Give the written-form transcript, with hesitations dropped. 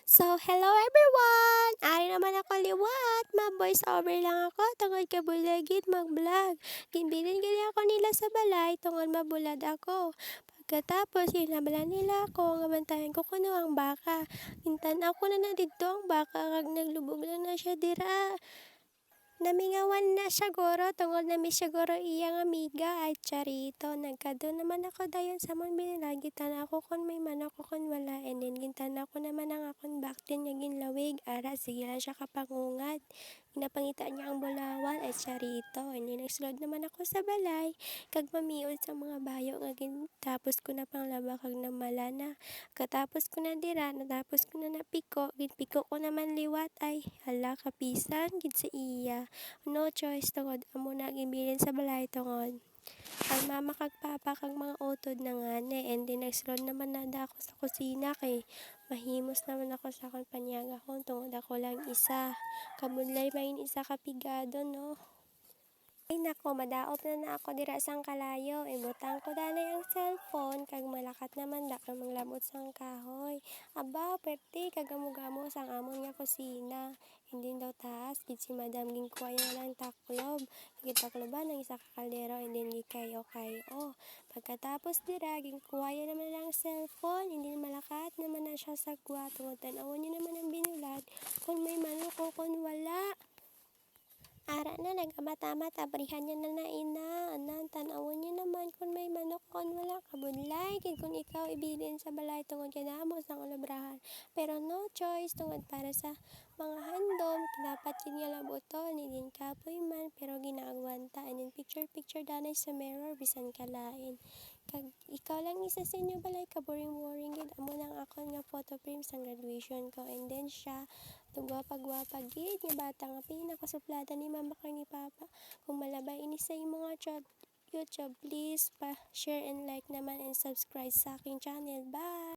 Hello everyone! Ari naman ako liwat. Ma-voice over lang ako tungod kabulagid mag-vlog. Ginbilin gali ako nila sa balay tungod mabulad ako. Pagkatapos, hinabalan nila ako nga bantayan ko kuno ang baka. Mintan ako na dito ang baka kag naglubog lang na siya dira. Namingawan na siya guro tungod na mi siguro iyang amiga ay charito. Nagkado naman ako dayon sa mong binilagitan ako kung may manok ko kung wala. And then gintan ako naman ang akong baktin nga ginlawig. Ara, sige lang siya kapangungad. Ginapangita niya ang bulawan ay charito. And then nagsulod naman ako sa balay. Kag mamiod sa mga bayo nga tapos ko na panglaba kag namala na. Katapos ko na dira, natapos ko na napiko. Ginpiko ko naman liwat ay hala kapisan gid sa iya. No choice tungod amo na gibilin sa balay tungod ang mama kag papa kag mga utod na ngani. And then nagsulod naman na ako sa kusina kay mahimos naman ako sa akong panyagahon tungod ako lang isa. Kamudlay main isa kapigado no. Ay nako, madaot na ako dira sang kalayo. Ibutang ko danay ang cellphone kag malakat naman da kag manglabot sang kahoy. Aba, perti kag gamo sang amon nga kusina. Hindi daw taas gid si madam ginkuha niya lang taklob. Gitakloban ang isa ka kaldero and then gikayo-kayo. Pagkatapos dira ginkuha niya naman ang cellphone, hindi malakat naman na siya sa gwa tungod tan-awon niya naman ang binulat kung may manok o kung wala. Ara na nag-amat-amat abrihan niya na ina anan tan-awon niya naman kung may manok kon wala kabudlay kay kung ikaw ibilin sa balay tungod kinahimo sang ulabrahan. Pero no choice tungod para sa mga handom dapat yun nga labuton din kapoy man pero ginaagwanta and then picture danay sa mirror bisan kalain. Kag ikaw lang isa sa inyo balay ka boring gid amo nang akon nga photo frame sang graduation ko and then siya tugwapa-gwapa gid nga bata nga pinakasuplada ni mama kag ni papa. Kung malabay ini sa imo nga YouTube, please pa share and like naman and subscribe sa aking channel. Bye!